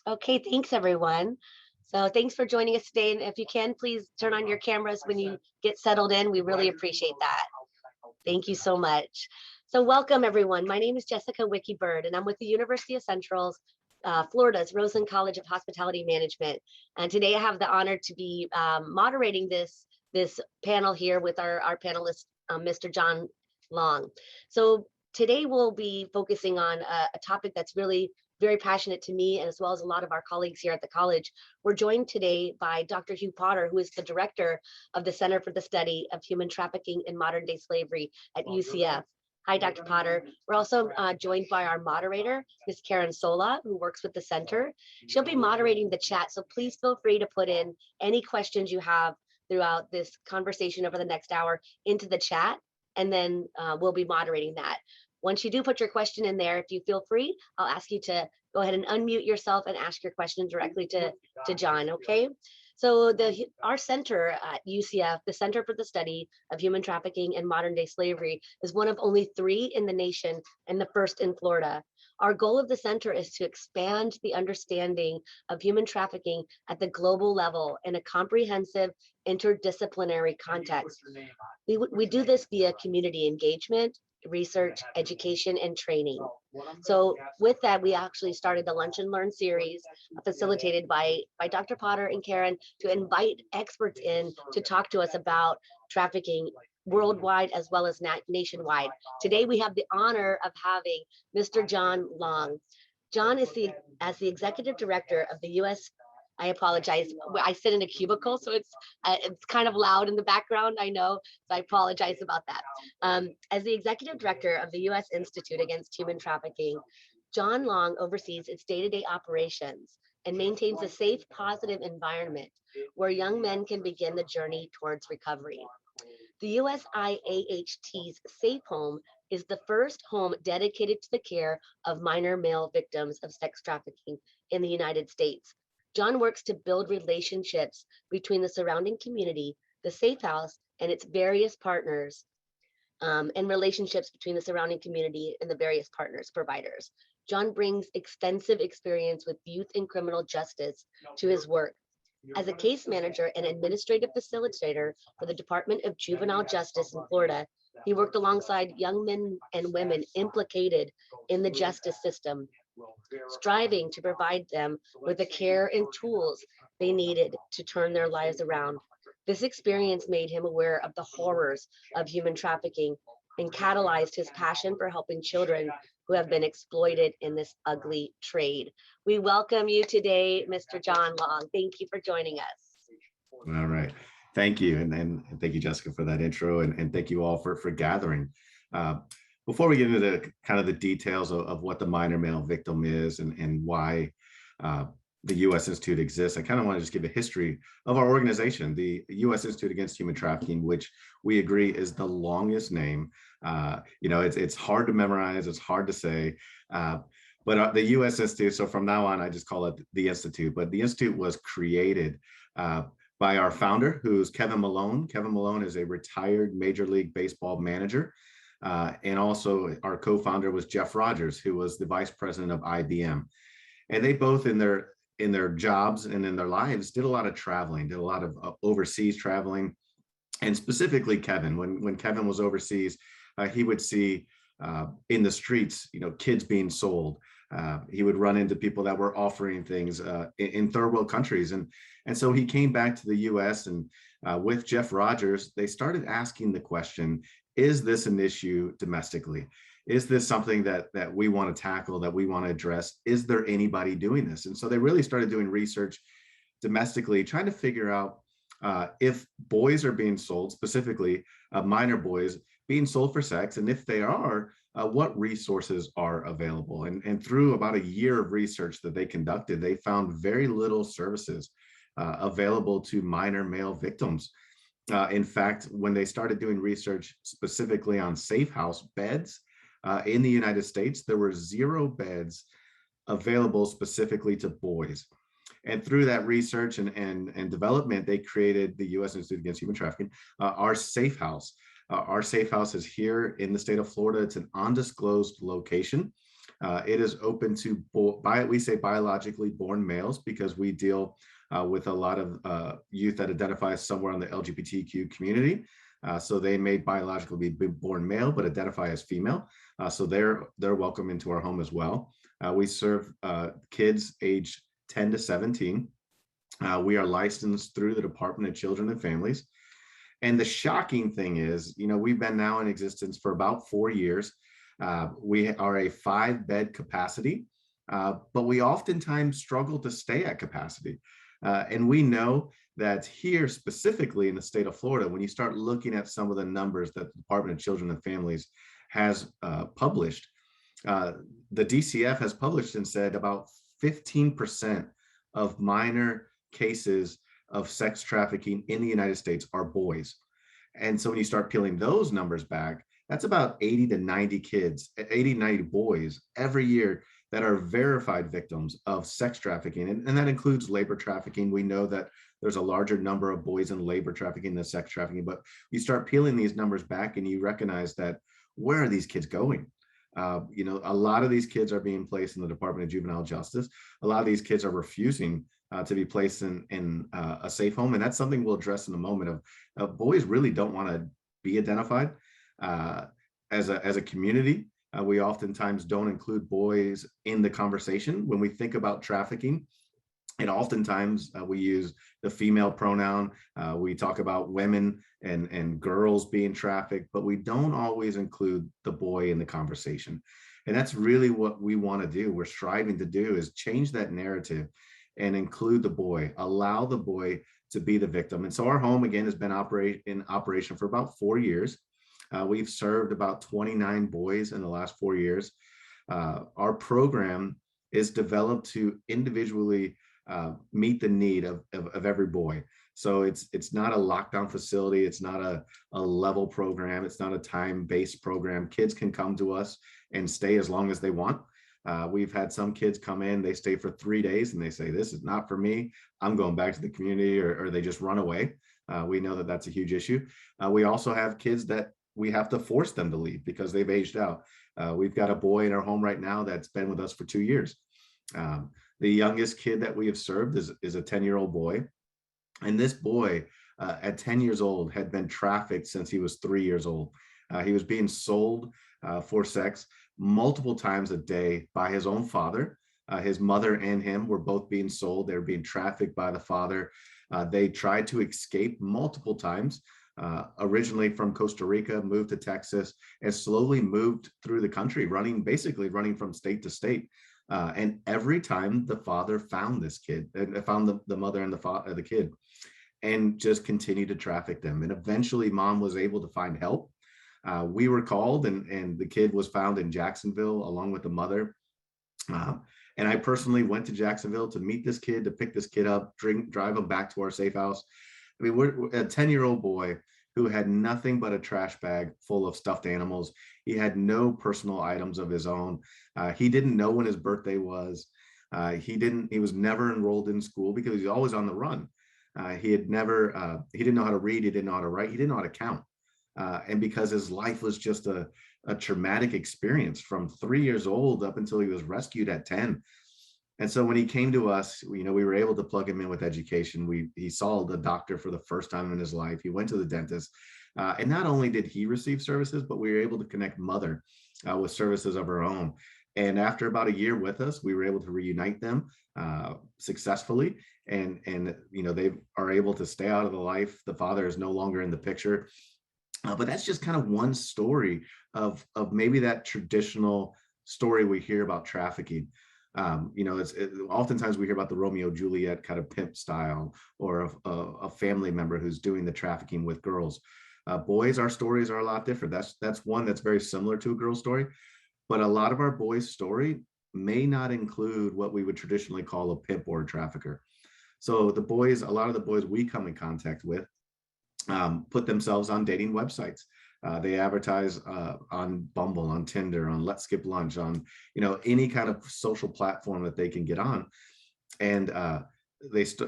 Okay, thanks everyone. So thanks for joining us today. And if you can, please turn on your cameras when you get settled in. We really appreciate that. Thank you so much. So welcome everyone. My name is Jessica Wikibird and I'm with the University of Central's Florida's Rosen College of Hospitality Management. And today I have the honor to be moderating this panel here with our panelist, Mr. John Long. So today we'll be focusing on a topic that's really very passionate to me, as well as a lot of our colleagues here at the college. We're joined today by Dr. Hugh Potter, who is the director of the Center for the Study of Human Trafficking and Modern Day Slavery at UCF. Hi, Dr. Potter. We're also joined by our moderator, Ms. Karen Sola, who works with the center. She'll be moderating the chat, so please feel free to put in any questions you have throughout this conversation over the next hour into the chat, and then we'll be moderating that. Once you do put your question in there, if you feel free, I'll ask you to go ahead and unmute yourself and ask your question directly to John, okay? So our center at UCF, the Center for the Study of Human Trafficking and Modern Day Slavery, is one of only 3 in the nation and the first in Florida. Our goal of the center is to expand the understanding of human trafficking at the global level in a comprehensive interdisciplinary context. We do this via community engagement, research, education, and training. So with that, we actually started the Lunch and Learn series facilitated by Dr. Potter and Karen to invite experts in to talk to us about trafficking worldwide as well as nationwide. Today, we have the honor of having Mr. John Long. John is as the executive director of the U.S. I apologize. I sit in a cubicle, so it's kind of loud in the background, I know, so I apologize about that. As the executive director of the U.S. Institute Against Human Trafficking, John Long oversees its day-to-day operations and maintains a safe, positive environment where young men can begin the journey towards recovery. The USIAHT's Safe Home is the first home dedicated to the care of minor male victims of sex trafficking in the United States. John works to build relationships between the surrounding community, the Safe House, and its various partners, and relationships between the surrounding community and the various partners, providers. John brings extensive experience with youth and criminal justice to his work. As a case manager and administrative facilitator for the Department of Juvenile Justice in Florida, he worked alongside young men and women implicated in the justice system, striving to provide them with the care and tools they needed to turn their lives around. This experience made him aware of the horrors of human trafficking and catalyzed his passion for helping children who have been exploited in this ugly trade. We welcome you today, Mr. John Long. Thank you for joining us. All right. Thank you. And thank you, Jessica, for that intro. And thank you all for gathering. Before we get into the kind of the details of what the minor male victim is and why the U.S. Institute exists, I kind of want to just give a history of our organization, the U.S. Institute Against Human Trafficking, which we agree is the longest name. It's hard to memorize, it's hard to say, but the U.S. Institute, so from now on, I just call it the Institute, but the Institute was created by our founder, who's Kevin Malone. Kevin Malone is a retired Major League Baseball manager. And also our co-founder was Jeff Rogers, who was the vice president of IBM. And they both in their jobs and in their lives did a lot of traveling, did a lot of overseas traveling. And specifically Kevin, when Kevin was overseas, he would see in the streets, kids being sold. He would run into people that were offering things in third world countries. And so he came back to the US, and with Jeff Rogers, they started asking the question, is this an issue domestically? Is this something that we want to tackle, that we want to address? Is there anybody doing this? And so they really started doing research domestically, trying to figure out if boys are being sold, specifically minor boys being sold for sex, and if they are, what resources are available. And through about a year of research that they conducted, they found very little services available to minor male victims. In fact, when they started doing research specifically on safe house beds in the United States, there were 0 beds available specifically to boys. And through that research and development, they created the U.S. Institute Against Human Trafficking, our safe house. Our safe house is here in the state of Florida. It's an undisclosed location. It is open to, we say biologically born males because we deal with a lot of youth that identify somewhere on the LGBTQ community. So they may biologically be born male, but identify as female. So they're welcome into our home as well. We serve kids age 10 to 17. We are licensed through the Department of Children and Families. And the shocking thing is, we've been now in existence for about 4 years. We are a 5-bed capacity, but we oftentimes struggle to stay at capacity. And we know that here, specifically in the state of Florida, when you start looking at some of the numbers that the Department of Children and Families has published, the DCF has published and said about 15% of minor cases of sex trafficking in the United States are boys. And so when you start peeling those numbers back, that's about 80 to 90 kids, 80 to 90 boys every year that are verified victims of sex trafficking. And that includes labor trafficking. We know that there's a larger number of boys in labor trafficking than sex trafficking, but you start peeling these numbers back and you recognize that where are these kids going? A lot of these kids are being placed in the Department of Juvenile Justice. A lot of these kids are refusing to be placed in a safe home. And that's something we'll address in a moment of boys really don't want to be identified as a community. We oftentimes don't include boys in the conversation. When we think about trafficking, and oftentimes we use the female pronoun. We talk about women and girls being trafficked, but we don't always include the boy in the conversation. And that's really what we want to do. We're striving to do is change that narrative and include the boy, allow the boy to be the victim. And so our home, again, has been in operation for about 4 years. We've served about 29 boys in the last 4 years. Our program is developed to individually meet the need of every boy. So it's not a lockdown facility. It's not a level program. It's not a time-based program. Kids can come to us and stay as long as they want. We've had some kids come in, they stay for 3 days and they say, this is not for me. I'm going back to the community, or they just run away. We know that that's a huge issue. We also have kids that we have to force them to leave because they've aged out. We've got a boy in our home right now that's been with us for 2 years. The youngest kid that we have served is a 10-year-old boy. And this boy at 10 years old had been trafficked since he was 3 years old. He was being sold for sex multiple times a day by his own father. His mother and him were both being sold. They were being trafficked by the father. They tried to escape multiple times. Originally from Costa Rica, moved to Texas, and slowly moved through the country, basically running from state to state. And every time the father found this kid, and found the mother and the kid, and just continued to traffic them. And eventually mom was able to find help. We were called, and the kid was found in Jacksonville along with the mother. And I personally went to Jacksonville to meet this kid, to pick this kid up, drive him back to our safe house. I mean, we're a 10-year-old boy who had nothing but a trash bag full of stuffed animals. He had no personal items of his own. He didn't know when his birthday was. He was never enrolled in school because he was always on the run. He didn't know how to read. He didn't know how to write. He didn't know how to count. And because his life was just a traumatic experience from 3 years old up until he was rescued at 10. And so when he came to us, we were able to plug him in with education. He saw the doctor for the first time in his life. He went to the dentist. And not only did he receive services, but we were able to connect mother with services of her own. And after about a year with us, we were able to reunite them successfully. And they are able to stay out of the life. The father is no longer in the picture. But that's just kind of one story of maybe that traditional story we hear about trafficking. Oftentimes we hear about the Romeo Juliet kind of pimp style, or a family member who's doing the trafficking with girls. Boys, our stories are a lot different. That's one that's very similar to a girl's story, but a lot of our boys' story may not include what we would traditionally call a pimp or a trafficker. So a lot of the boys we come in contact with put themselves on dating websites. They advertise on Bumble, on Tinder, on Let's Skip Lunch, on any kind of social platform that they can get on. And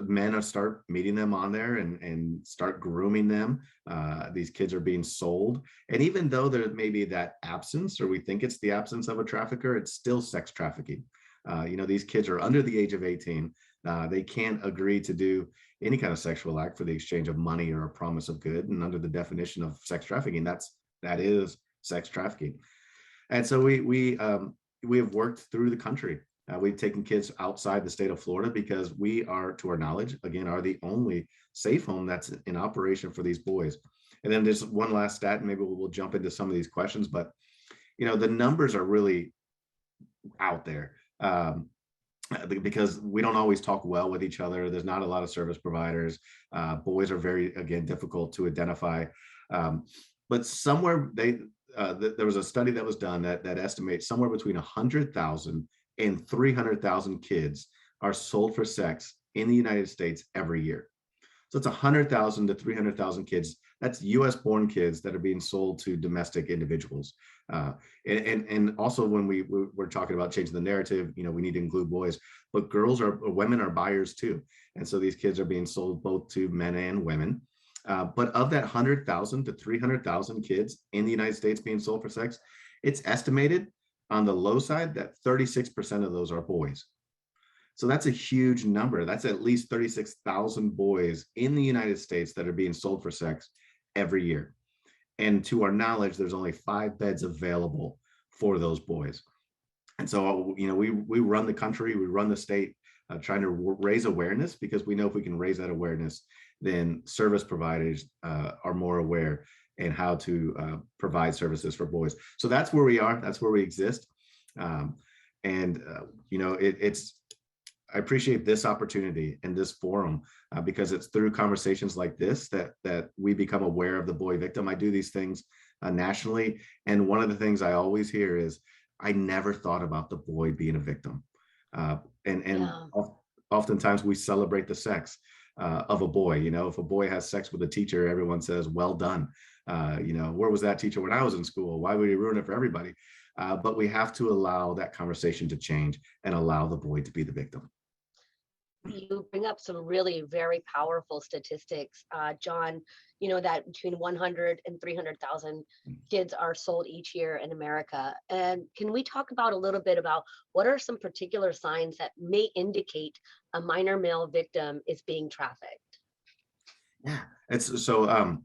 men are start meeting them on there and start grooming them. These kids are being sold. And even though there may be that absence, or we think it's the absence of a trafficker, it's still sex trafficking. These kids are under the age of 18. They can't agree to do any kind of sexual act for the exchange of money or a promise of good. And under the definition of sex trafficking, that is sex trafficking. And so we have worked through the country. We've taken kids outside the state of Florida because we are, to our knowledge, again, are the only safe home that's in operation for these boys. And then there's one last stat, and maybe we'll jump into some of these questions, but the numbers are really out there. Because we don't always talk well with each other. There's not a lot of service providers. Boys are very, again, difficult to identify. But somewhere there was a study that was done that estimates somewhere between 100,000 and 300,000 kids are sold for sex in the United States every year. So it's 100,000 to 300,000 kids. That's US born kids that are being sold to domestic individuals. And also when we're talking about changing the narrative, we need to include boys, but women are buyers too. And so these kids are being sold both to men and women. But of that 100,000 to 300,000 kids in the United States being sold for sex, it's estimated on the low side that 36% of those are boys. So that's a huge number. That's at least 36,000 boys in the United States that are being sold for sex every year. And to our knowledge, there's only 5 beds available for those boys. And so, we run the country, we run the state, trying to raise awareness, because we know if we can raise that awareness, then service providers are more aware and how to provide services for boys. So that's where we are. That's where we exist. I appreciate this opportunity and this forum because it's through conversations like this that we become aware of the boy victim. I do these things nationally. And one of the things I always hear is, I never thought about the boy being a victim. Oftentimes we celebrate the sex of a boy. If a boy has sex with a teacher, everyone says, well done. Where was that teacher when I was in school? Why would he ruin it for everybody? But we have to allow that conversation to change and allow the boy to be the victim. You bring up some really very powerful statistics, John, that between 100 and 300,000 kids are sold each year in America. And can we talk about a little bit about what are some particular signs that may indicate a minor male victim is being trafficked? Yeah, it's so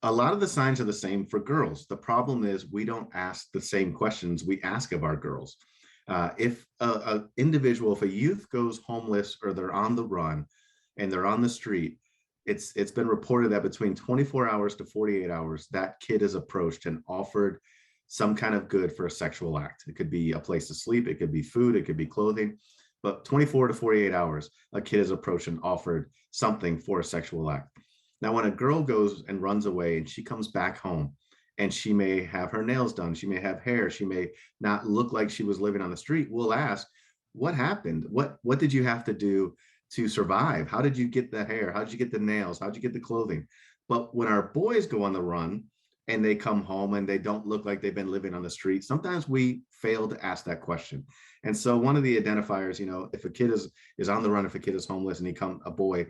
a lot of the signs are the same for girls. The problem is we don't ask the same questions we ask of our girls. If a youth goes homeless or they're on the run and they're on the street, it's been reported that between 24 hours to 48 hours, that kid is approached and offered some kind of good for a sexual act. It could be a place to sleep, it could be food, it could be clothing, but 24 to 48 hours, a kid is approached and offered something for a sexual act. Now, when a girl goes and runs away and she comes back home, and she may have her nails done, she may have hair, she may not look like she was living on the street, we'll ask, what happened? What did you have to do to survive? How did you get the hair? How did you get the nails? How did you get the clothing? But when our boys go on the run and they come home and they don't look like they've been living on the street, sometimes we fail to ask that question. And so one of the identifiers, if a kid is on the run, if a kid is homeless and a boy,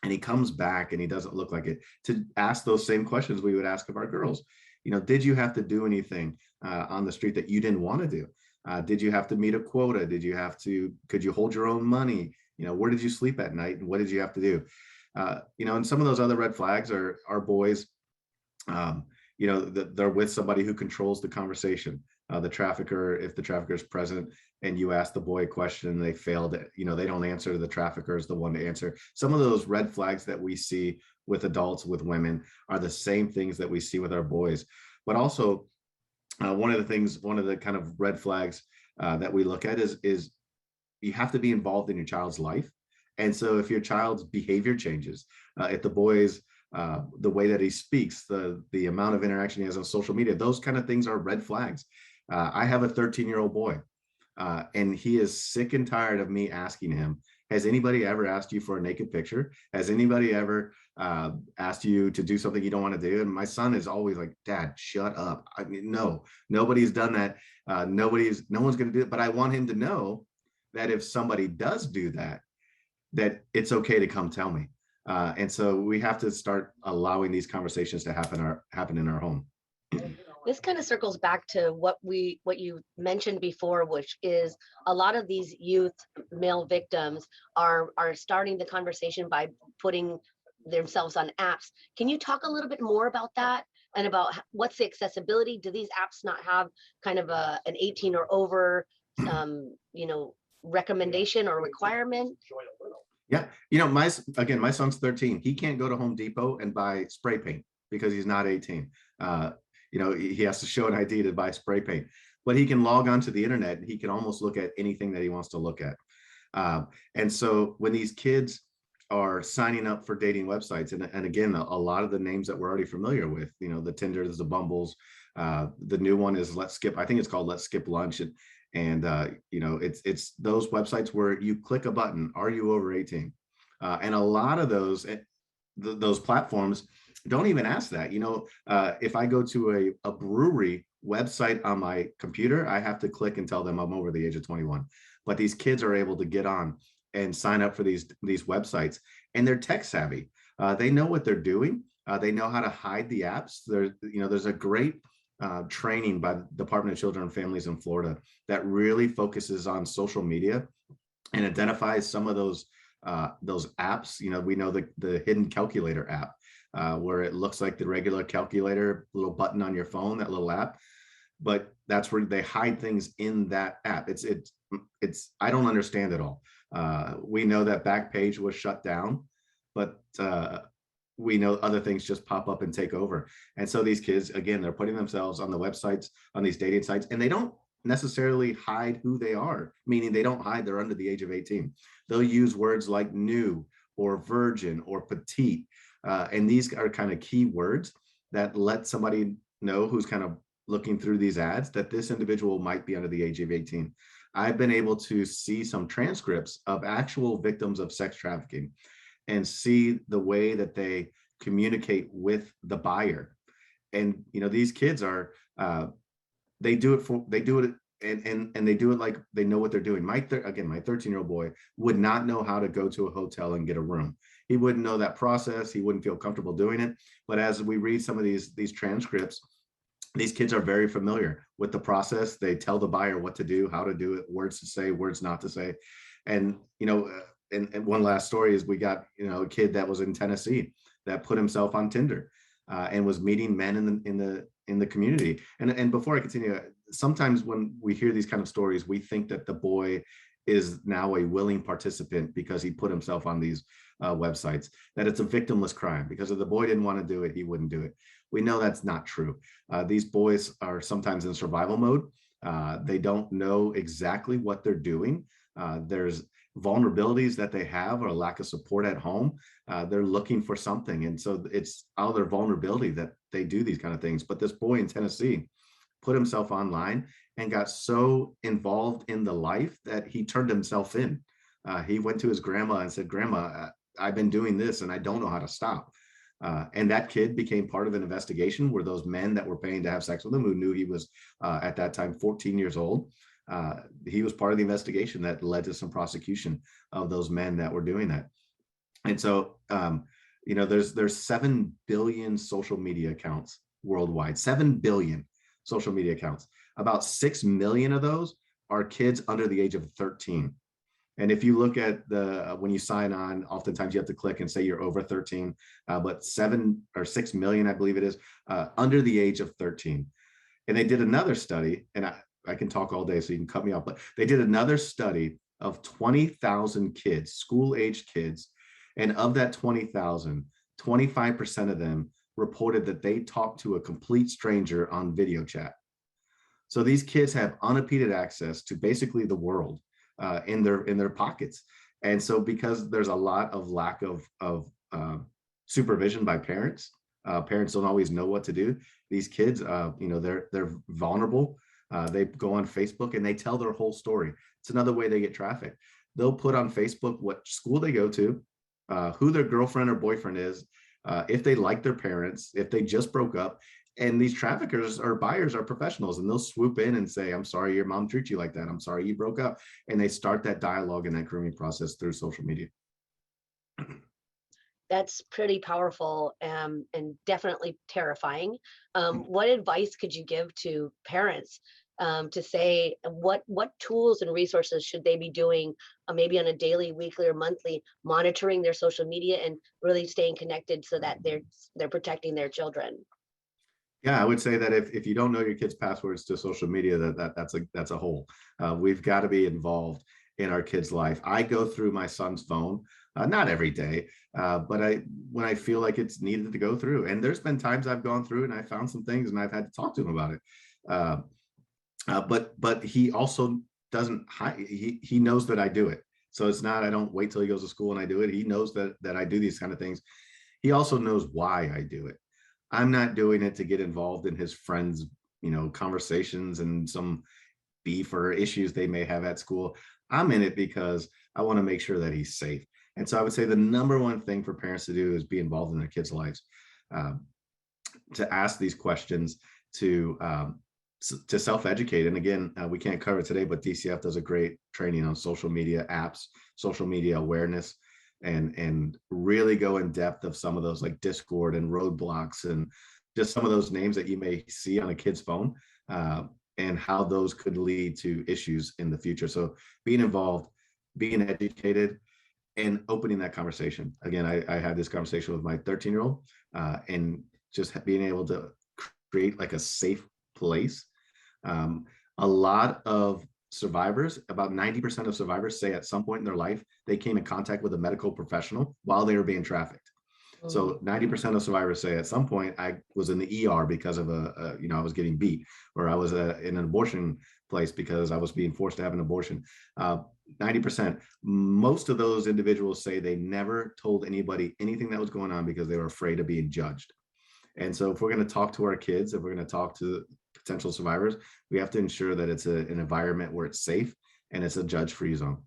and he comes back and he doesn't look like it, to ask those same questions we would ask of our girls. Did you have to do anything on the street that you didn't want to do? Did you have to meet a quota? Could you hold your own money? Where did you sleep at night? And what did you have to do? And some of those other red flags are boys, they're with somebody who controls the conversation. The trafficker, if the trafficker is present and you ask the boy a question and they failed, they don't answer, the trafficker is the one to answer. Some of those red flags that we see with adults, with women, are the same things that we see with our boys. But also, one of the kind of red flags that we look at is you have to be involved in your child's life. And so if your child's behavior changes, if the boy's the way that he speaks, the amount of interaction he has on social media, those kind of things are red flags. I have a 13-year-old boy, and he is sick and tired of me asking him, has anybody ever asked you for a naked picture? Has anybody ever asked you to do something you don't want to do? And my son is always like, Dad, shut up. I mean, no, nobody's done that. No one's going to do it. But I want him to know that if somebody does do that, that it's okay to come tell me. And so we have to start allowing these conversations to happen in our home. This kind of circles back to what you mentioned before, which is a lot of these youth male victims are starting the conversation by putting themselves on apps. Can you talk a little bit more about that and about what's the accessibility? Do these apps not have kind of an 18 or over recommendation or requirement? Yeah, my son's 13. He can't go to Home Depot and buy spray paint because he's not 18. He has to show an ID to buy spray paint, but he can log onto the internet and he can almost look at anything that he wants to look at. And so when these kids are signing up for dating websites, and again, a lot of the names that we're already familiar with, the Tinders, the Bumbles, the new one is I think it's called Let's Skip Lunch. And it's those websites where you click a button, are you over 18? And a lot of those platforms don't even ask that. If I go to a brewery website on my computer, I have to click and tell them I'm over the age of 21. But these kids are able to get on and sign up for these websites, and they're tech savvy. They know what they're doing. They know how to hide the apps. There's a great training by the Department of Children and Families in Florida that really focuses on social media and identifies some of those apps. We know the hidden calculator app, where it looks like the regular calculator, little button on your phone, that little app, but that's where they hide things in that app. It's I don't understand it all. We know that Backpage was shut down, but we know other things just pop up and take over. And so these kids, again, they're putting themselves on the websites, on these dating sites, and they don't necessarily hide who they are, meaning they don't hide they're under the age of 18. They'll use words like new or virgin or petite. And these are kind of key words that let somebody know who's kind of looking through these ads that this individual might be under the age of 18. I've been able to see some transcripts of actual victims of sex trafficking and see the way that they communicate with the buyer. And these kids are they do it and they do it like they know what they're doing. My 13-year-old boy would not know how to go to a hotel and get a room. He wouldn't know that process. He wouldn't feel comfortable doing it. But as we read some of these transcripts, these kids are very familiar with the process. They tell the buyer what to do, how to do it, words to say, words not to say. And and one last story is we got a kid that was in Tennessee that put himself on Tinder and was meeting men in the community. And before I continue, sometimes when we hear these kind of stories, we think that the boy is now a willing participant because he put himself on these websites, that it's a victimless crime because if the boy didn't want to do it, he wouldn't do it. We know that's not true. These boys are sometimes in survival mode. They don't know exactly what they're doing. There's vulnerabilities that they have or a lack of support at home. They're looking for something. And so it's out of their vulnerability that they do these kind of things. But this boy in Tennessee put himself online and got so involved in the life that he turned himself in. He went to his grandma and said, "Grandma, I've been doing this and I don't know how to stop." And that kid became part of an investigation where those men that were paying to have sex with him, who knew he was at that time 14 years old, he was part of the investigation that led to some prosecution of those men that were doing that. And so, there's 7 billion social media accounts worldwide, 7 billion social media accounts. About 6 million of those are kids under the age of 13. And if you look at when you sign on, oftentimes you have to click and say you're over 13, but 7 or 6 million, I believe it is, under the age of 13. And they did another study, and I can talk all day, so you can cut me off, but they did another study of 20,000 kids, school-aged kids. And of that 20,000, 25% of them reported that they talked to a complete stranger on video chat. So these kids have unimpeded access to basically the world in their pockets. And so because there's a lot of lack of supervision by parents, parents don't always know what to do. These kids, they're vulnerable. They go on Facebook and they tell their whole story. It's another way they get trafficked. They'll put on Facebook what school they go to, who their girlfriend or boyfriend is, if they like their parents, if they just broke up. And these traffickers or buyers are professionals, and they'll swoop in and say, "I'm sorry your mom treats you like that. I'm sorry you broke up." And they start that dialogue and that grooming process through social media. That's pretty powerful, and definitely terrifying. What advice could you give to parents, to say what tools and resources should they be doing, maybe on a daily, weekly, or monthly, monitoring their social media and really staying connected so that they're protecting their children? Yeah, I would say that if you don't know your kids' passwords to social media, that's a hole. We've got to be involved in our kids' life. I go through my son's phone, not every day, but I when I feel like it's needed to go through. And there's been times I've gone through and I found some things and I've had to talk to him about it. Uh, but he also doesn't hide. He knows that I do it. So it's not I don't wait till he goes to school and I do it. He knows that I do these kind of things. He also knows why I do it. I'm not doing it to get involved in his friends, conversations and some beef or issues they may have at school. I'm in it because I want to make sure that he's safe. And so I would say the number one thing for parents to do is be involved in their kids' lives, um, to ask these questions, to self-educate. And again, we can't cover it today, but DCF does a great training on social media apps, social media awareness, and really go in depth of some of those like Discord and roadblocks and just some of those names that you may see on a kid's phone, and how those could lead to issues in the future. So being involved, being educated, and opening that conversation. Again, I had this conversation with my 13-year-old, and just being able to create like a safe place. A lot of survivors, about 90% of survivors say at some point in their life, they came in contact with a medical professional while they were being trafficked. So 90% of survivors say at some point I was in the ER because of I was getting beat, or I was in an abortion place because I was being forced to have an abortion. 90%. Most of those individuals say they never told anybody anything that was going on because they were afraid of being judged. And so if we're going to talk to our kids, if we're going to talk to potential survivors, we have to ensure that it's an environment where it's safe and it's a judge-free zone.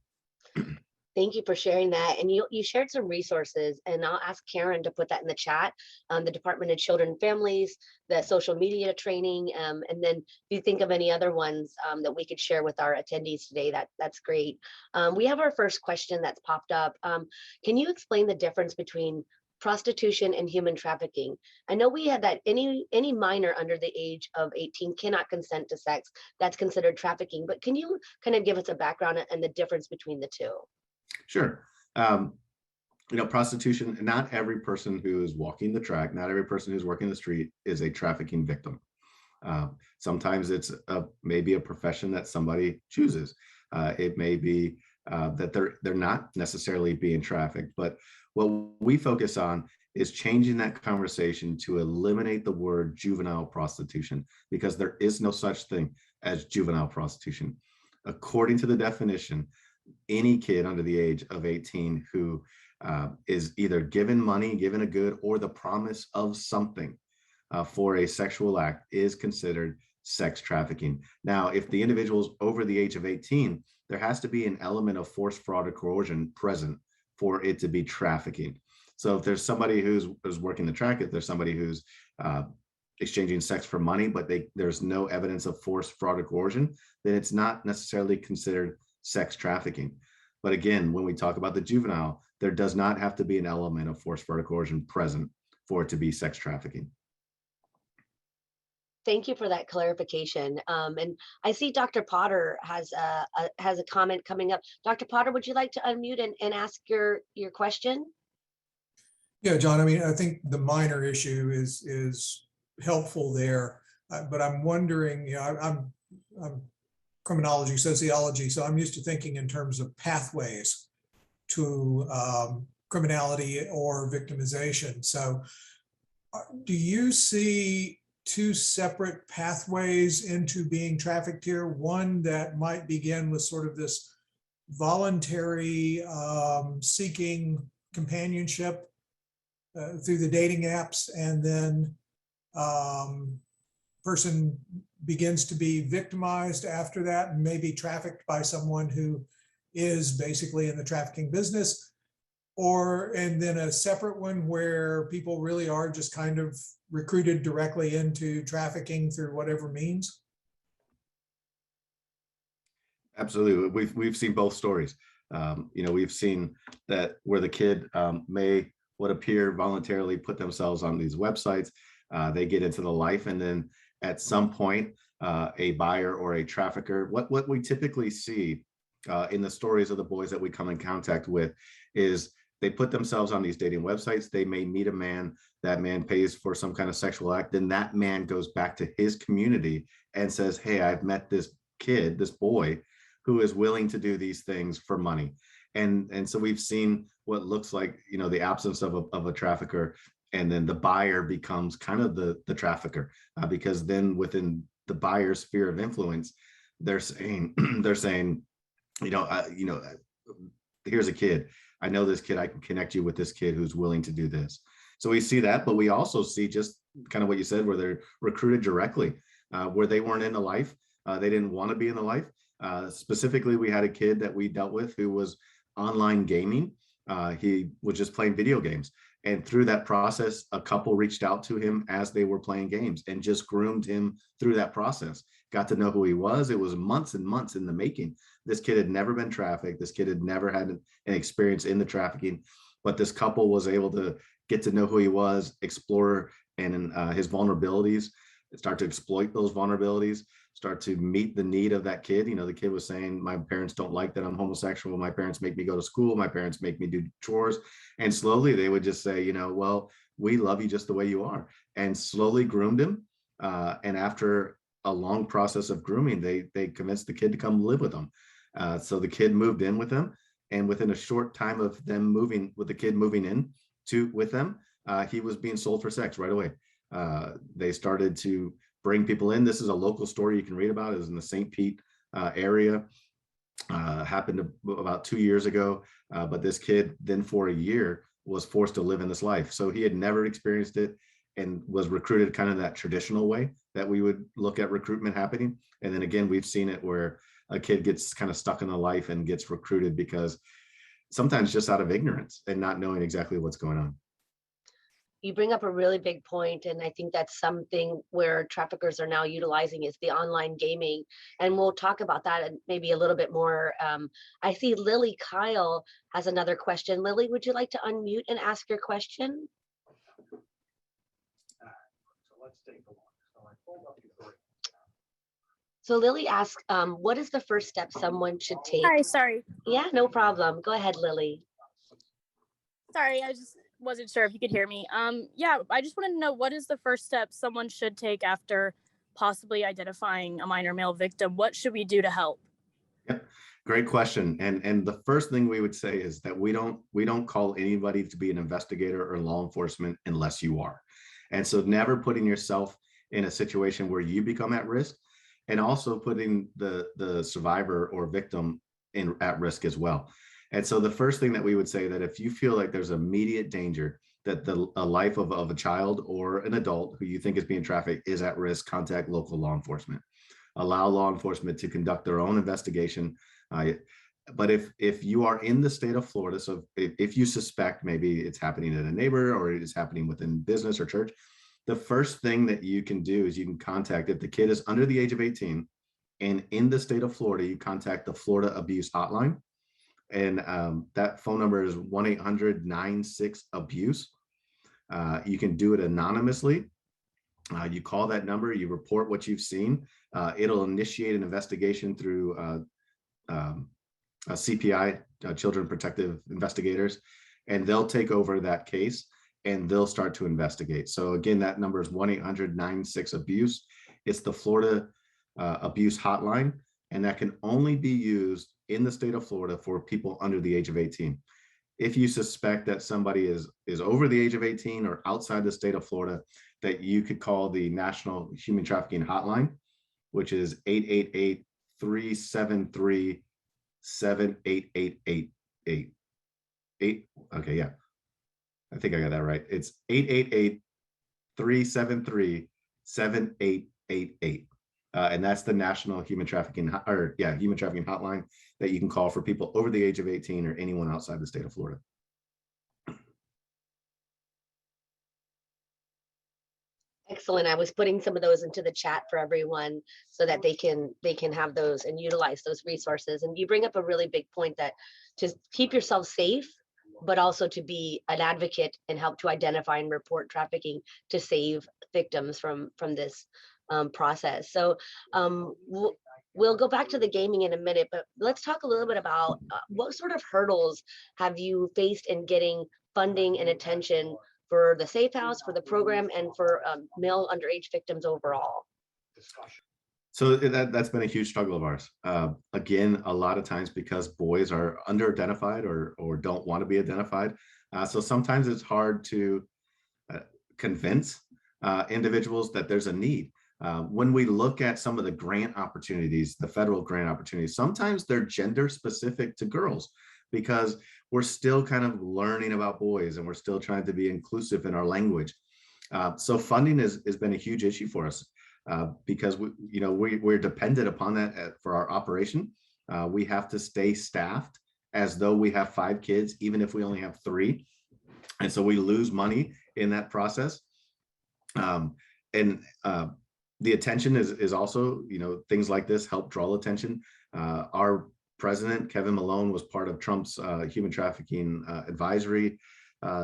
Thank you for sharing that. And you shared some resources, and I'll ask Karen to put that in the chat. The Department of Children and Families, the social media training, and then if you think of any other ones, that we could share with our attendees today, that's great. We have our first question that's popped up. Can you explain the difference between prostitution and human trafficking? I know we had that any minor under the age of 18 cannot consent to sex. That's considered trafficking. But can you kind of give us a background and the difference between the two? Sure. Prostitution, not every person who is walking the track, not every person who's working the street is a trafficking victim. Sometimes it's maybe a profession that somebody chooses. It may be that they're not necessarily being trafficked, but what we focus on is changing that conversation to eliminate the word juvenile prostitution, because there is no such thing as juvenile prostitution. According to the definition, any kid under the age of 18 who is either given money, given a good, or the promise of something for a sexual act is considered sex trafficking. Now, if the individual is over the age of 18, there has to be an element of force, fraud, or coercion present for it to be trafficking. So if there's somebody who's working the track, if there's somebody who's exchanging sex for money, but there's no evidence of force, fraud, or coercion, then it's not necessarily considered sex trafficking. But again, when we talk about the juvenile, there does not have to be an element of force, fraud, or coercion present for it to be sex trafficking. Thank you for that clarification. And I see Dr. Potter has a comment coming up. Dr. Potter, would you like to unmute and ask your question? Yeah, John, I mean, I think the minor issue is helpful there, but I'm wondering, I'm criminology, sociology, so I'm used to thinking in terms of pathways to criminality or victimization. So do you see two separate pathways into being trafficked here? One that might begin with sort of this voluntary seeking companionship through the dating apps, and then person begins to be victimized after that and maybe trafficked by someone who is basically in the trafficking business, and then a separate one where people really are just kind of recruited directly into trafficking through whatever means? Absolutely. We've seen both stories. We've seen that where the kid may what appear voluntarily put themselves on these websites, they get into the life, and then at some point, a buyer or a trafficker, what we typically see in the stories of the boys that we come in contact with is they put themselves on these dating websites. They may meet a man, that man pays for some kind of sexual act, then that man goes back to his community and says, hey, I've met this kid, this boy, who is willing to do these things for money. And so we've seen what looks like, the absence of a trafficker, and then the buyer becomes kind of the trafficker, because then within the buyer's sphere of influence, they're saying, here's a kid. I know this kid. I can connect you with this kid who's willing to do this. So we see that, but we also see just kind of what you said, where they're recruited directly, where they weren't in the life. They didn't want to be in the life. Specifically, we had a kid that we dealt with who was online gaming. He was just playing video games. And through that process, a couple reached out to him as they were playing games and just groomed him through that process. Got to know who he was. It was months and months in the making. This kid had never been trafficked. This kid had never had an experience in the trafficking, but this couple was able to get to know who he was, explore and his vulnerabilities, start to exploit those vulnerabilities, start to meet the need of that kid. The kid was saying, my parents don't like that I'm homosexual. My parents make me go to school. My parents make me do chores. And slowly they would just say, well, we love you just the way you are. And slowly groomed him. And after a long process of grooming, they convinced the kid to come live with them. So the kid moved in with them. And within a short time of them moving, with the kid moving in with them, he was being sold for sex right away. They started to bring people in. This is a local story you can read about. It was in the St. Pete area. Happened about 2 years ago. But this kid then for a year was forced to live in this life. So he had never experienced it and was recruited kind of that traditional way that we would look at recruitment happening. And then again, we've seen it where a kid gets kind of stuck in the life and gets recruited because sometimes just out of ignorance and not knowing exactly what's going on. You bring up a really big point, and I think that's something where traffickers are now utilizing is the online gaming, and we'll talk about that maybe a little bit more. I see Lily Kyle has another question. Lily, would you like to unmute and ask your question? So let's take a look. So I pulled up your story. So Lily asks, what is the first step someone should take? Hi, sorry. Yeah, no problem. Go ahead, Lily. Sorry, I just wasn't sure if you could hear me. Yeah, I just wanted to know, what is the first step someone should take after possibly identifying a minor male victim? What should we do to help? Yep. Great question. And the first thing we would say is that we don't call anybody to be an investigator or law enforcement unless you are. And so never putting yourself in a situation where you become at risk, and also putting the survivor or victim at risk as well. And so the first thing that we would say, that if you feel like there's immediate danger that a life of a child or an adult who you think is being trafficked is at risk, contact local law enforcement. Allow law enforcement to conduct their own investigation. But if you are in the state of Florida, so if you suspect maybe it's happening at a neighbor or it is happening within business or church, the first thing that you can do is you can contact, if the kid is under the age of 18 and in the state of Florida, you contact the Florida Abuse Hotline. And that phone number is 1-800-96-ABUSE. You can do it anonymously. You call that number, you report what you've seen. It'll initiate an investigation through CPI, Children Protective Investigators, and they'll take over that case and they'll start to investigate. So again, that number is 1-800-96-ABUSE. It's the Florida Abuse Hotline, and that can only be used in the state of Florida for people under the age of 18. If you suspect that somebody is over the age of 18 or outside the state of Florida, that you could call the National Human Trafficking Hotline, which is 888-373-7888. Okay, yeah. I think I got that right. It's 888-373-7888. And that's the National Human Trafficking Human Trafficking Hotline that you can call for people over the age of 18 or anyone outside the state of Florida. Excellent. I was putting some of those into the chat for everyone so that they can have those and utilize those resources. And you bring up a really big point, that to keep yourself safe, but also to be an advocate and help to identify and report trafficking to save victims from this process. So we'll go back to the gaming in a minute, but let's talk a little bit about what sort of hurdles have you faced in getting funding and attention for the Safe House, for the program, and for male underage victims overall? So that's been a huge struggle of ours. Again, a lot of times because boys are under-identified or don't want to be identified. So sometimes it's hard to convince individuals that there's a need. When we look at some of the grant opportunities, the federal grant opportunities, sometimes they're gender specific to girls, because we're still kind of learning about boys and we're still trying to be inclusive in our language. So funding has been a huge issue for us. Because we're dependent upon that for our operation. We have to stay staffed as though we have 5 kids, even if we only have 3, and so we lose money in that process. And the attention is also, things like this help draw attention. Our president, Kevin Malone, was part of Trump's human trafficking advisory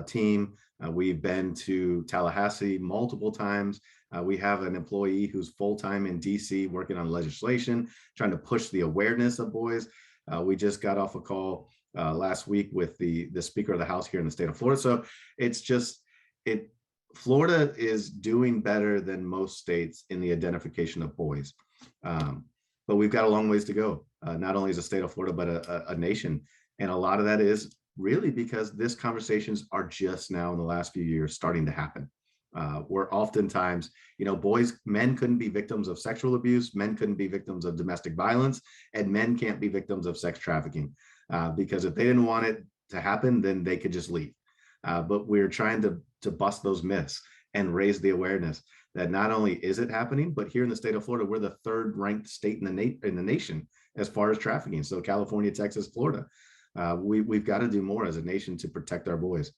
team. We've been to Tallahassee multiple times. We have an employee who's full-time in DC working on legislation, trying to push the awareness of boys. We just got off a call last week with the Speaker of the House here in the state of Florida. So it's just, Florida is doing better than most states in the identification of boys. But we've got a long ways to go, not only as a state of Florida, but a nation. And a lot of that is really because these conversations are just now in the last few years starting to happen. Where oftentimes, men couldn't be victims of sexual abuse, men couldn't be victims of domestic violence, and men can't be victims of sex trafficking, because if they didn't want it to happen, then they could just leave. But we're trying to bust those myths and raise the awareness that not only is it happening, but here in the state of Florida, we're the 3rd ranked state in the nation as far as trafficking. So California, Texas, Florida, we've got to do more as a nation to protect our boys.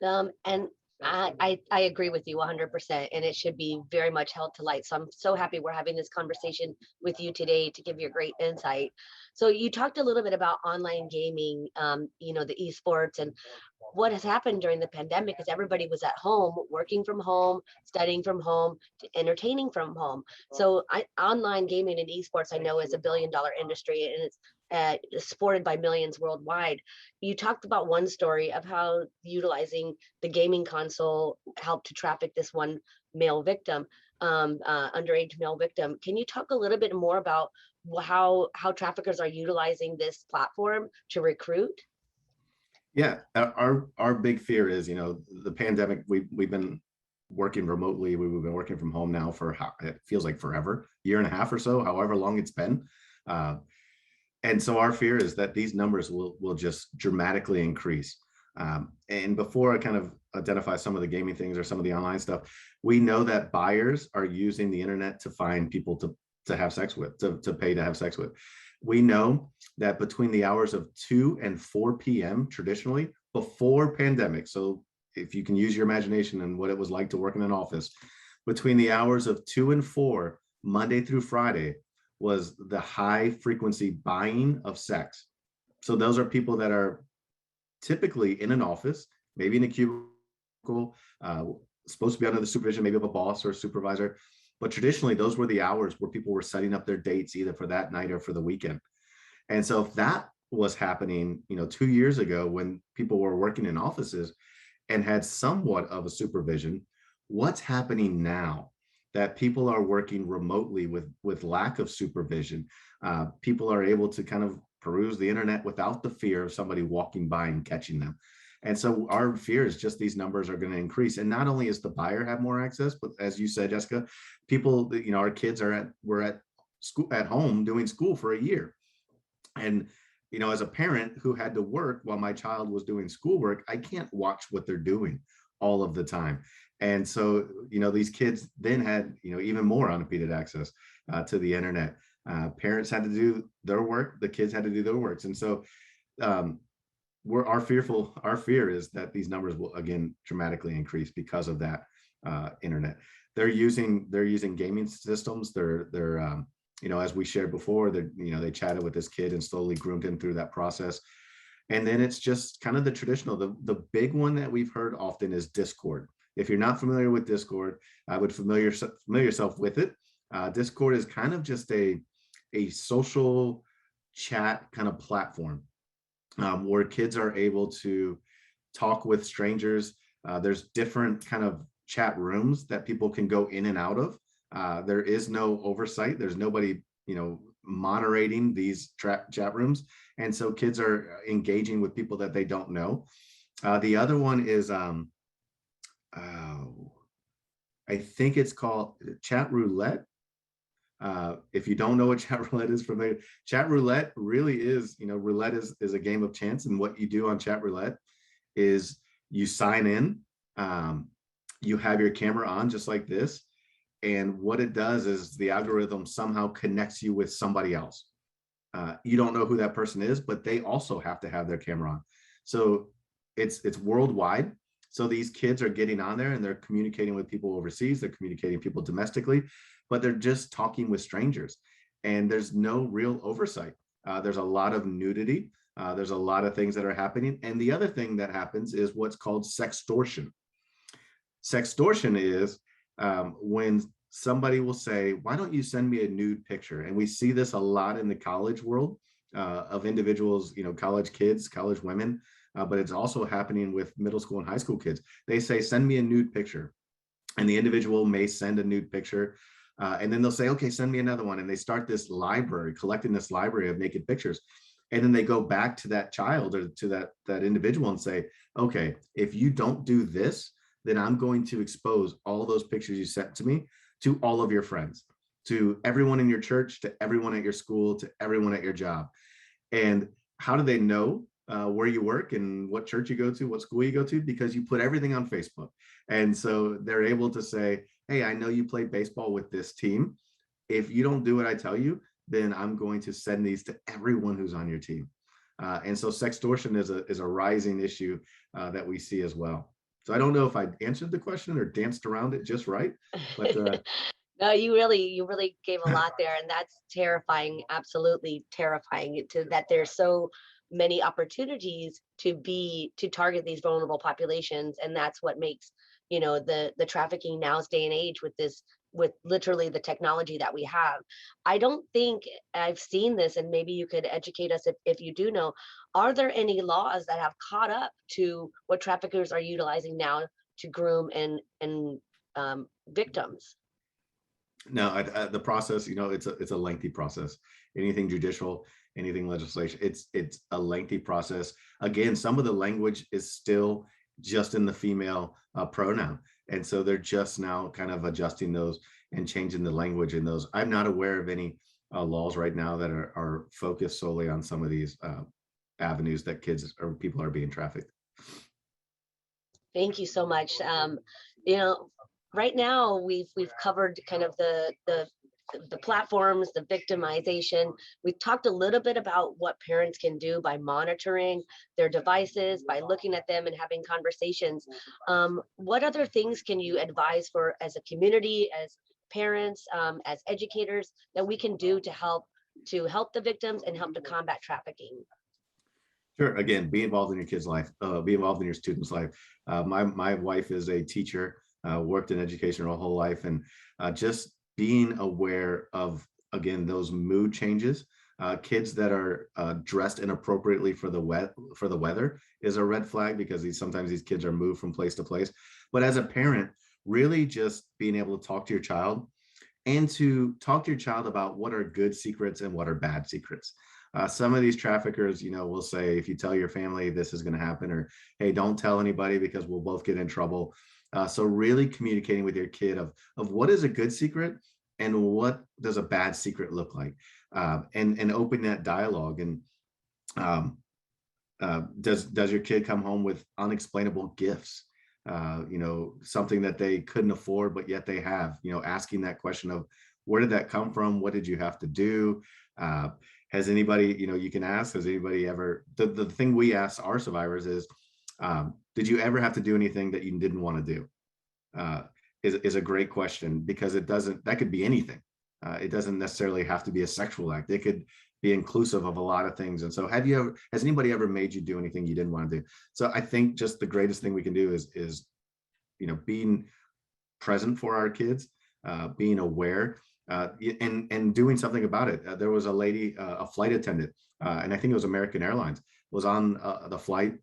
And I agree with you 100%, and it should be very much held to light. So I'm so happy we're having this conversation with you today to give you a great insight. So you talked a little bit about online gaming, the esports, and what has happened during the pandemic is everybody was at home, working from home, studying from home, entertaining from home. So online gaming and esports, I know, is $1 billion industry, and it's supported by millions worldwide. You talked about one story of how utilizing the gaming console helped to traffic this one male victim, underage male victim. Can you talk a little bit more about how traffickers are utilizing this platform to recruit? Yeah, our big fear is, the pandemic. We've been working remotely. We've been working from home now for it feels like forever, year and a half or so, however long it's been. And so our fear is that these numbers will just dramatically increase. And before I kind of identify some of the gaming things or some of the online stuff, we know that buyers are using the internet to find people to have sex with, to pay to have sex with. We know that between the hours of 2 and 4 p.m. traditionally, before pandemic, so if you can use your imagination and what it was like to work in an office, between the hours of 2 and 4, Monday through Friday, was the high frequency buying of sex. So those are people that are typically in an office, maybe in a cubicle, supposed to be under the supervision, maybe of a boss or a supervisor. But traditionally, those were the hours where people were setting up their dates either for that night or for the weekend. And so if that was happening, 2 years ago when people were working in offices and had somewhat of a supervision, what's happening now that people are working remotely with lack of supervision? People are able to kind of peruse the internet without the fear of somebody walking by and catching them. And so our fear is just these numbers are going to increase. And not only is the buyer have more access, but as you said, Jessica, people, our kids were at school, at home doing school for a year. And, as a parent who had to work while my child was doing schoolwork, I can't watch what they're doing all of the time. And so, these kids then had, even more unimpeded access to the internet. Parents had to do their work, the kids had to do their works. And so, our fear is that these numbers will again dramatically increase because of that. internet. They're using gaming systems. They're as we shared before, they chatted with this kid and slowly groomed him through that process. And then it's just kind of the traditional, the big one that we've heard often is Discord. If you're not familiar with Discord, I would familiar yourself with it. Discord is kind of just a social chat kind of platform where kids are able to talk with strangers. There's different kind of chat rooms that people can go in and out of. There is no oversight. There's nobody, moderating these chat rooms. And so kids are engaging with people that they don't know. The other one is, I think it's called Chat Roulette. If you don't know what Chat Roulette is, Chat Roulette really is, roulette is a game of chance. And what you do on Chat Roulette is you sign in, you have your camera on just like this. And what it does is the algorithm somehow connects you with somebody else. You don't know who that person is, but they also have to have their camera on. So it's worldwide. So these kids are getting on there and they're communicating with people overseas. They're communicating with people domestically, but they're just talking with strangers. And there's no real oversight. There's a lot of nudity. There's a lot of things that are happening. And the other thing that happens is what's called sextortion. Sextortion is when somebody will say, why don't you send me a nude picture? And we see this a lot in the college world of individuals, college kids, college women, but it's also happening with middle school and high school kids. They say, send me a nude picture. And the individual may send a nude picture. And then they'll say, okay, send me another one. And they start this library, collecting this library of naked pictures. And then they go back to that child or to that individual and say, okay, if you don't do this, then I'm going to expose all those pictures you sent to me to all of your friends, to everyone in your church, to everyone at your school, to everyone at your job. And how do they know where you work and what church you go to, what school you go to? Because you put everything on Facebook. And so they're able to say, hey, I know you played baseball with this team. If you don't do what I tell you, then I'm going to send these to everyone who's on your team. And so sextortion is a rising issue that we see as well. So I don't know if I answered the question or danced around it just right, but no, you really gave a lot there, and that's terrifying, absolutely terrifying that there's so many opportunities to target these vulnerable populations, and that's what makes the trafficking now's day and age with literally the technology that we have. I don't think I've seen this, and maybe you could educate us if you do know. Are there any laws that have caught up to what traffickers are utilizing now to groom and victims? no, the process, it's a lengthy process. Anything judicial, anything legislation, it's a lengthy process. Again, some of the language is still just in the female pronoun. And so they're just now kind of adjusting those and changing the language in those. I'm not aware of any laws right now that are focused solely on some of these avenues that kids or people are being trafficked. Thank you so much. Right now we've covered kind of the platforms, the victimization. We've talked a little bit about what parents can do by monitoring their devices, by looking at them and having conversations. What other things can you advise for as a community, as parents, as educators, that we can do to help the victims and help to combat trafficking? Sure. Again, be involved in your kid's life, be involved in your student's life. My wife is a teacher, worked in education her whole life, and just being aware of, again, those mood changes. Kids that are dressed inappropriately for the weather is a red flag, because sometimes these kids are moved from place to place. But as a parent, really just being able to talk to your child and to talk to your child about what are good secrets and what are bad secrets. Some of these traffickers, will say, if you tell your family, this is going to happen, or, hey, don't tell anybody because we'll both get in trouble. So really communicating with your kid of what is a good secret and what does a bad secret look like, and open that dialogue. And does your kid come home with unexplainable gifts? Something that they couldn't afford, but yet they have, asking that question of, where did that come from? What did you have to do? Has anybody, you can ask, has anybody ever, the thing we ask our survivors is, did you ever have to do anything that you didn't want to do? is a great question, because that could be anything. It doesn't necessarily have to be a sexual act. It could be inclusive of a lot of things. And so has anybody ever made you do anything you didn't want to do? So I think just the greatest thing we can do is being present for our kids, being aware, and doing something about it. There was a lady, a flight attendant, and I think it was American Airlines, was on the flight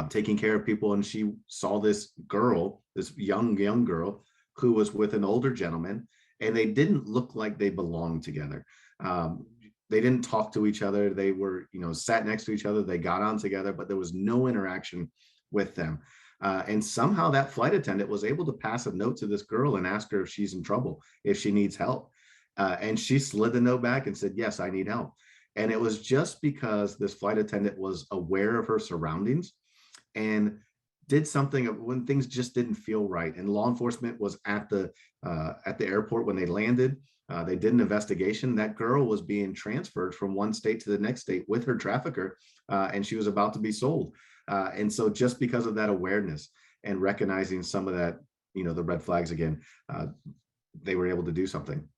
taking care of people, and she saw this girl, this young girl, who was with an older gentleman, and they didn't look like they belonged together. They didn't talk to each other. They were, sat next to each other. They got on together, but there was no interaction with them. And somehow that flight attendant was able to pass a note to this girl and ask her if she's in trouble, if she needs help. And she slid the note back and said, "Yes, I need help." And it was just because this flight attendant was aware of her surroundings and did something when things just didn't feel right. And law enforcement was at the airport when they landed. They did an investigation. That girl was being transferred from one state to the next state with her trafficker, and she was about to be sold. And so just because of that awareness and recognizing some of that, the red flags again, they were able to do something.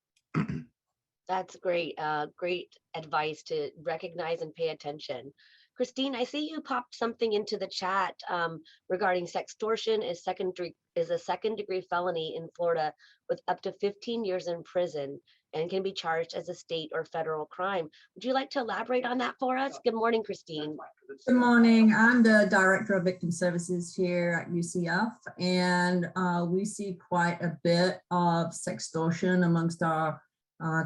That's great. Great advice to recognize and pay attention. Christine, I see you popped something into the chat regarding sextortion is a second-degree felony in Florida with up to 15 years in prison and can be charged as a state or federal crime. Would you like to elaborate on that for us? Good morning, Christine. Good morning. I'm the Director of Victim Services here at UCF, and we see quite a bit of sextortion amongst our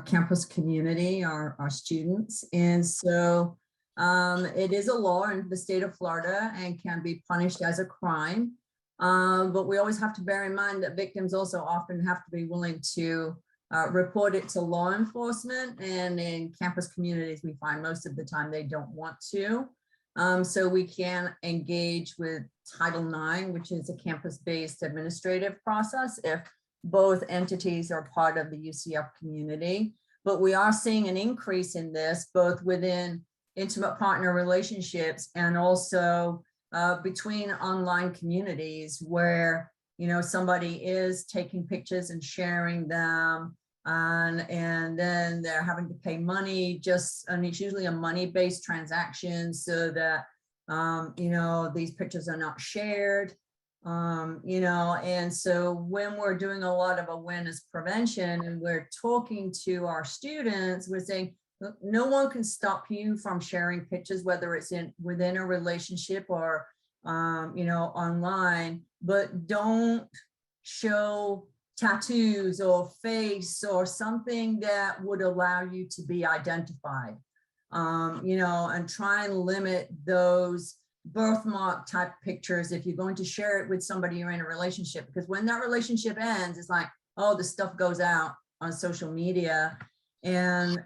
campus community, our students. And so it is a law in the state of Florida and can be punished as a crime. But we always have to bear in mind that victims also often have to be willing to report it to law enforcement. And in campus communities, we find most of the time they don't want to. So we can engage with Title IX, which is a campus-based administrative process, if both entities are part of the UCF community. But we are seeing an increase in this, both within intimate partner relationships and also between online communities where, somebody is taking pictures and sharing them, and then they're having to pay money, and it's usually a money-based transaction so that, these pictures are not shared. And so when we're doing a lot of awareness prevention and we're talking to our students, we're saying, look, no one can stop you from sharing pictures, whether it's within a relationship or, online, but don't show tattoos or face or something that would allow you to be identified, and try and limit those birthmark type pictures if you're going to share it with somebody you're in a relationship, because when that relationship ends, it's like, oh, the stuff goes out on social media. And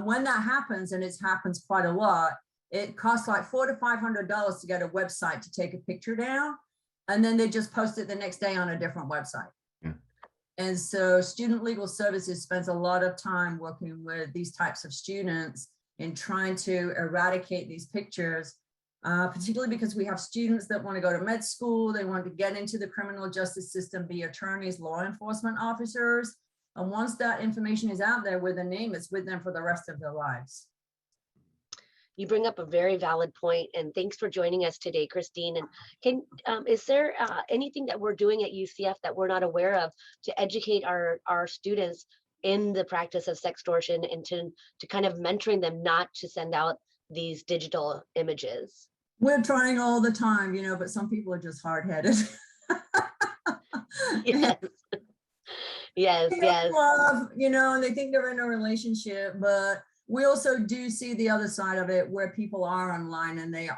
when that happens, and it happens quite a lot, it costs like $400 to $500 to get a website to take a picture down. And then they just post it the next day on a different website. Yeah. And so Student Legal Services spends a lot of time working with these types of students in trying to eradicate these pictures, particularly because we have students that want to go to med school, they want to get into the criminal justice system, be attorneys, law enforcement officers. And once that information is out there with a name, it's with them for the rest of their lives. You bring up a very valid point, and thanks for joining us today, Christine. And is there anything that we're doing at UCF that we're not aware of to educate our students in the practice of sextortion and to kind of mentoring them not to send out these digital images? We're trying all the time, but some people are just hard-headed. Yes. Yes. Love, and they think they're in a relationship, but we also do see the other side of it where people are online and they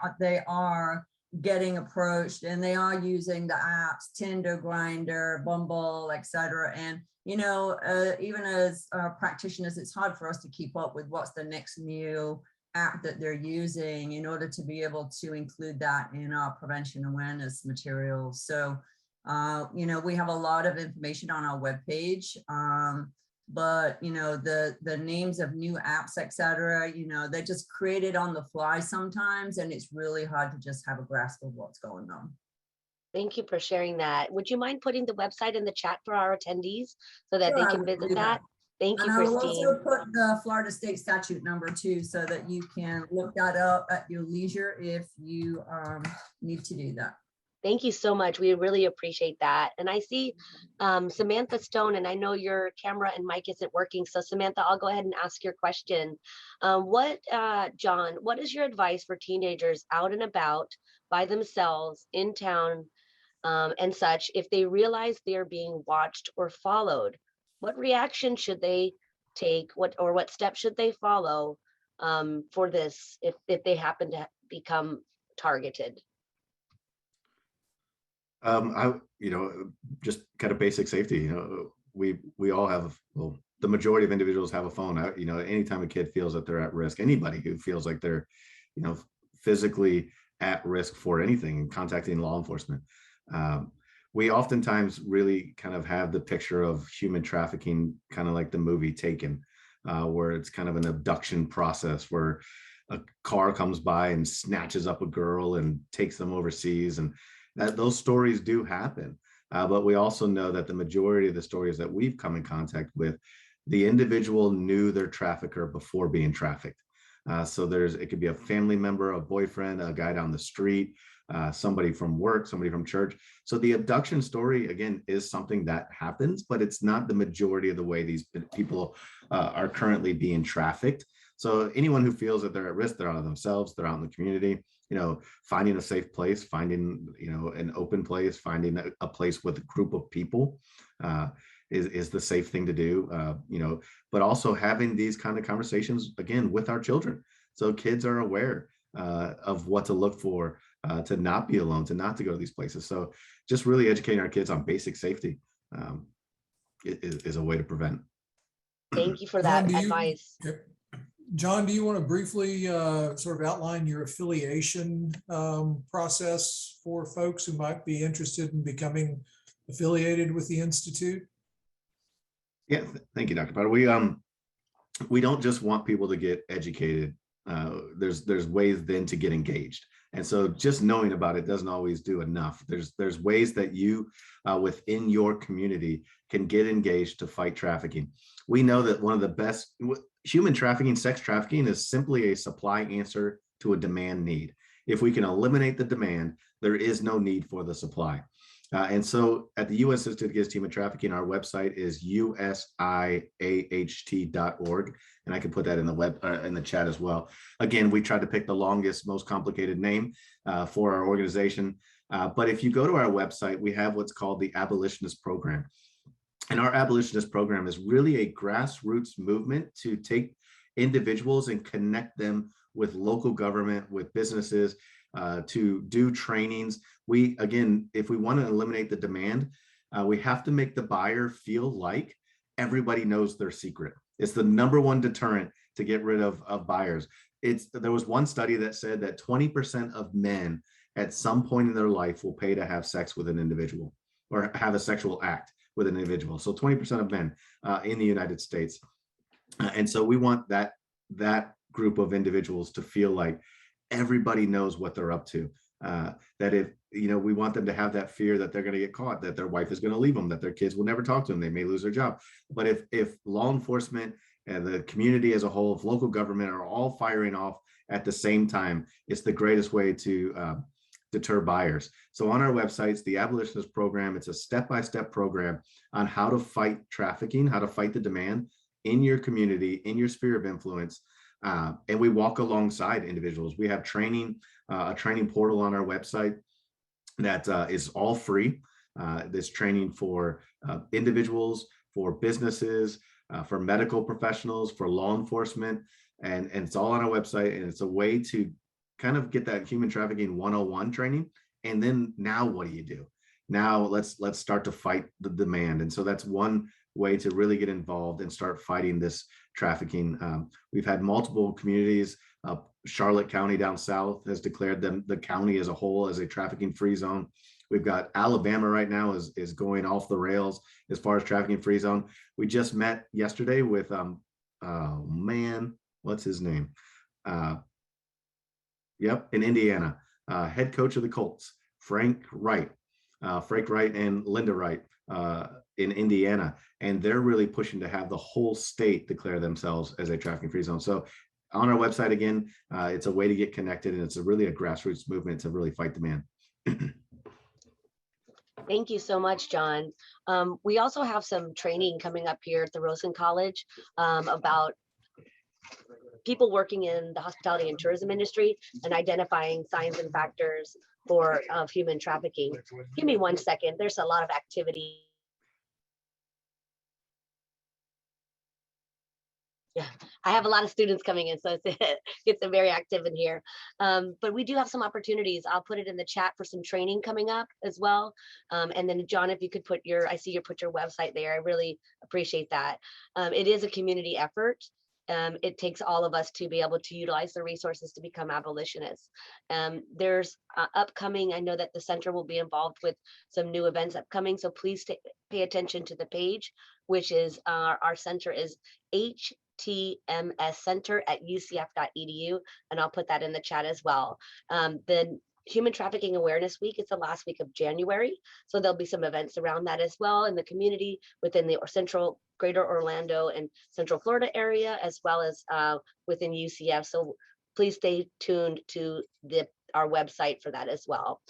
are getting approached and they are using the apps, Tinder, Grindr, Bumble, etc. And, even as practitioners, it's hard for us to keep up with what's the next new app that they're using in order to be able to include that in our prevention awareness materials. So, we have a lot of information on our webpage, but, the names of new apps, et cetera, they're just created on the fly sometimes, and it's really hard to just have a grasp of what's going on. Thank you for sharing that. Would you mind putting the website in the chat for our attendees so that Sure, they I can will visit do that? Thank you, And I will Christine. also put the Florida State statute number too, so that you can look that up at your leisure if you need to do that. Thank you so much. We really appreciate that. And I see Samantha Stone, and I know your camera and mic isn't working. So Samantha, I'll go ahead and ask your question. John, what is your advice for teenagers out and about by themselves in town and such, if they realize they're being watched or followed? What reaction should they take? What steps should they follow for this if they happen to become targeted? Just kind of basic safety. We all have, well, the majority of individuals have a phone. Anytime a kid feels that they're at risk, anybody who feels like they're, physically at risk for anything, contacting law enforcement. We oftentimes really kind of have the picture of human trafficking, kind of like the movie Taken, where it's kind of an abduction process where a car comes by and snatches up a girl and takes them overseas, and that those stories do happen. But we also know that the majority of the stories that we've come in contact with, the individual knew their trafficker before being trafficked. So it could be a family member, a boyfriend, a guy down the street, somebody from work, somebody from church. So the abduction story, again, is something that happens, but it's not the majority of the way these people are currently being trafficked. So anyone who feels that they're at risk, they're out of themselves, they're out in the community, finding a safe place, finding, an open place, finding a place with a group of people is the safe thing to do, but also having these kind of conversations, again, with our children. So kids are aware of what to look for, to not be alone, to not to go to these places. So just really educating our kids on basic safety is a way to prevent. Thank you for that John, advice. John, do you want to briefly sort of outline your affiliation process for folks who might be interested in becoming affiliated with the Institute? Yeah, thank you, Dr. Potter. We don't just want people to get educated. There's ways then to get engaged. And so just knowing about it doesn't always do enough. There's ways that you within your community can get engaged to fight trafficking. We know that one of the best human trafficking, sex trafficking, is simply a supply answer to a demand need. If we can eliminate the demand, there is no need for the supply. And so at the U.S. Institute Against Human Trafficking, our website is usiaht.org, and I can put that in the chat as well. Again, we tried to pick the longest, most complicated name for our organization. But if you go to our website, we have what's called the Abolitionist Program. And our Abolitionist Program is really a grassroots movement to take individuals and connect them with local government, with businesses, to do trainings. Again, if we want to eliminate the demand, we have to make the buyer feel like everybody knows their secret. It's the number one deterrent to get rid of buyers. There was one study that said that 20% of men at some point in their life will pay to have sex with an individual or have a sexual act with an individual. So 20% of men in the United States. And so we want that group of individuals to feel like everybody knows what they're up to. That if, we want them to have that fear that they're going to get caught, that their wife is going to leave them, that their kids will never talk to them, they may lose their job. But if law enforcement and the community as a whole, if local government are all firing off at the same time, it's the greatest way to deter buyers. So on our websites, the Abolitionist Program, it's a step-by-step program on how to fight trafficking, how to fight the demand in your community, in your sphere of influence. And we walk alongside individuals. We have a training portal on our website that is all free. This training for individuals, for businesses, for medical professionals, for law enforcement, and it's all on our website. And it's a way to kind of get that human trafficking 101 training. And then now what do you do? Now let's start to fight the demand. And so that's one way to really get involved and start fighting this trafficking. We've had multiple communities. Charlotte County down south has declared the county as a whole as a trafficking-free zone. We've got Alabama right now is going off the rails as far as trafficking-free zone. We just met yesterday with what's his name? In Indiana, head coach of the Colts, Frank Wright. Frank Wright and Linda Wright in Indiana, and they're really pushing to have the whole state declare themselves as a trafficking-free zone. So on our website, again, it's a way to get connected, and it's really a grassroots movement to really fight demand. Thank you so much, John. We also have some training coming up here at the Rosen College about people working in the hospitality and tourism industry and identifying signs and factors for human trafficking. Give me 1 second. There's a lot of activity. Yeah, I have a lot of students coming in, so it's very active in here. But we do have some opportunities. I'll put it in the chat for some training coming up as well. And then John, if you could put I see you put your website there. I really appreciate that. It is a community effort. It takes all of us to be able to utilize the resources to become abolitionists. There's upcoming, I know that the center will be involved with some new events upcoming, so please pay attention to the page, which is our center is htmscenter@ucf.edu, and I'll put that in the chat as well. The Human Trafficking Awareness Week, it's the last week of January, so there'll be some events around that as well in the community within the central greater Orlando and Central Florida area, as well as within UCF. So please stay tuned to our website for that as well.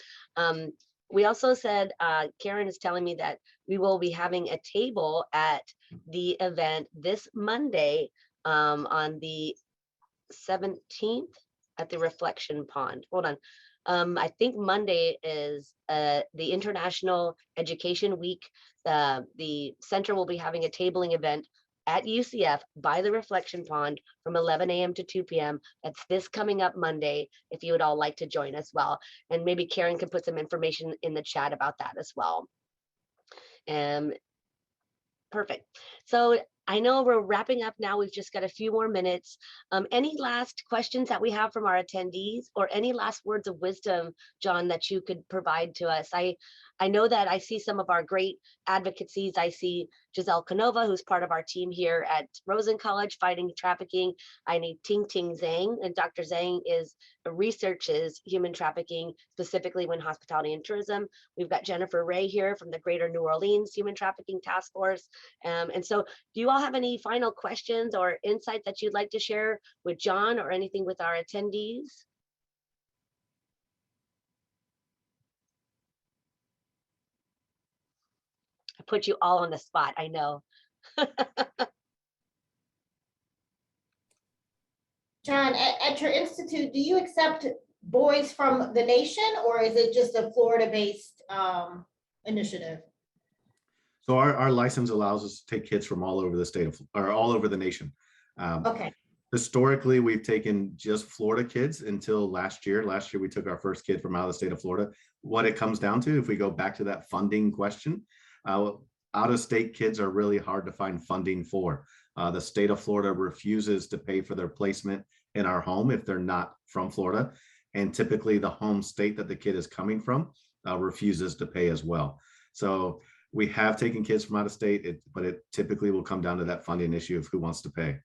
We also said, Karen is telling me that we will be having a table at the event this Monday on the 17th at the Reflection Pond. Hold on. I think Monday is the International Education Week. The center will be having a tabling event at UCF by the Reflection Pond from 11 a.m. to 2 p.m. That's this coming up Monday, if you would all like to join as well. And maybe Karen can put some information in the chat about that as well. Perfect. So I know we're wrapping up now. We've just got a few more minutes. Any last questions that we have from our attendees, or any last words of wisdom, John, that you could provide to us? I know that I see some of our great advocacies. I see Giselle Canova, who's part of our team here at Rosen College fighting trafficking. I need Ting Ting Zhang, and Dr. Zhang researches human trafficking, specifically when hospitality and tourism. We've got Jennifer Ray here from the Greater New Orleans Human Trafficking Task Force. And so do you all have any final questions or insights that you'd like to share with John or anything with our attendees? I put you all on the spot, I know. John, at your institute, do you accept boys from the nation, or is it just a Florida-based initiative? So our license allows us to take kids from all over the state or all over the nation. Okay. Historically, we've taken just Florida kids until last year. Last year, we took our first kid from out of the state of Florida. What it comes down to, if we go back to that funding question, out-of-state kids are really hard to find funding for. The state of Florida refuses to pay for their placement in our home if they're not from Florida. And typically the home state that the kid is coming from refuses to pay as well. So we have taken kids from out of state, but it typically will come down to that funding issue of who wants to pay.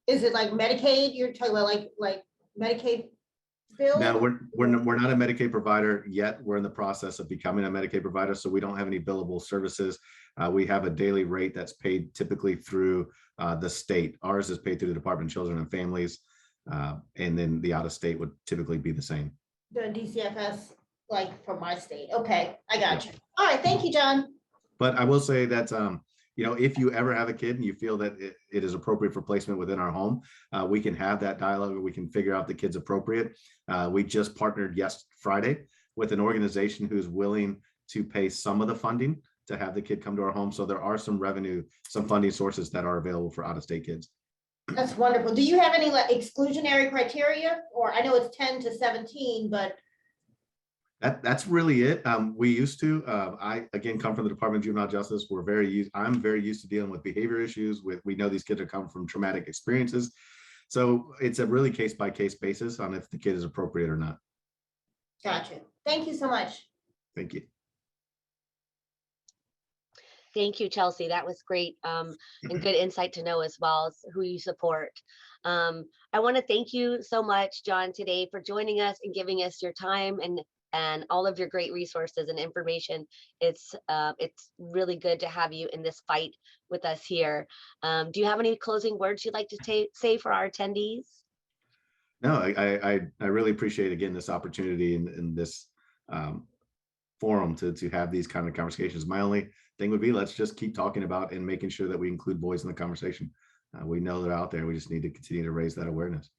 Is it like Medicaid? You're talking about like Medicaid bill? No, we're not a Medicaid provider yet. We're in the process of becoming a Medicaid provider, so we don't have any billable services. We have a daily rate that's paid typically through the state. Ours is paid through the Department of Children and Families, and then the out-of-state would typically be the same. The DCFS, like from my state. Okay, I got you. All right, thank you, John. But I will say that, if you ever have a kid and you feel that it is appropriate for placement within our home, we can have that dialogue. We can figure out the kid's appropriate. We just partnered Friday with an organization who's willing to pay some of the funding to have the kid come to our home. So there are some funding sources that are available for out-of-state kids. That's wonderful. Do you have any like exclusionary criteria? Or I know it's 10 to 17, but That's really it. We used to. I again come from the Department of Juvenile Justice. I'm very used to dealing with behavior issues. We know these kids are coming from traumatic experiences, so it's a really case-by-case basis on if the kid is appropriate or not. Gotcha. Thank you so much. Thank you. Thank you, Chelsea. That was great and good insight to know as well as who you support. I want to thank you so much, John, today for joining us and giving us your time and and all of your great resources and information. It's really good to have you in this fight with us here. Do you have any closing words you'd like to say for our attendees? No, I really appreciate, again, this opportunity in this forum to have these kind of conversations. My only thing would be, let's just keep talking about and making sure that we include boys in the conversation. We know they're out there. We just need to continue to raise that awareness.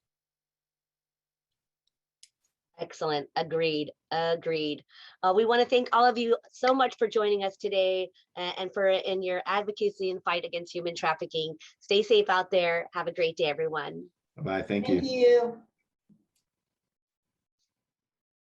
Excellent. Agreed. We want to thank all of you so much for joining us today and for in your advocacy and fight against human trafficking. Stay safe out there. Have a great day, everyone. Bye-bye. Thank Thank you. you.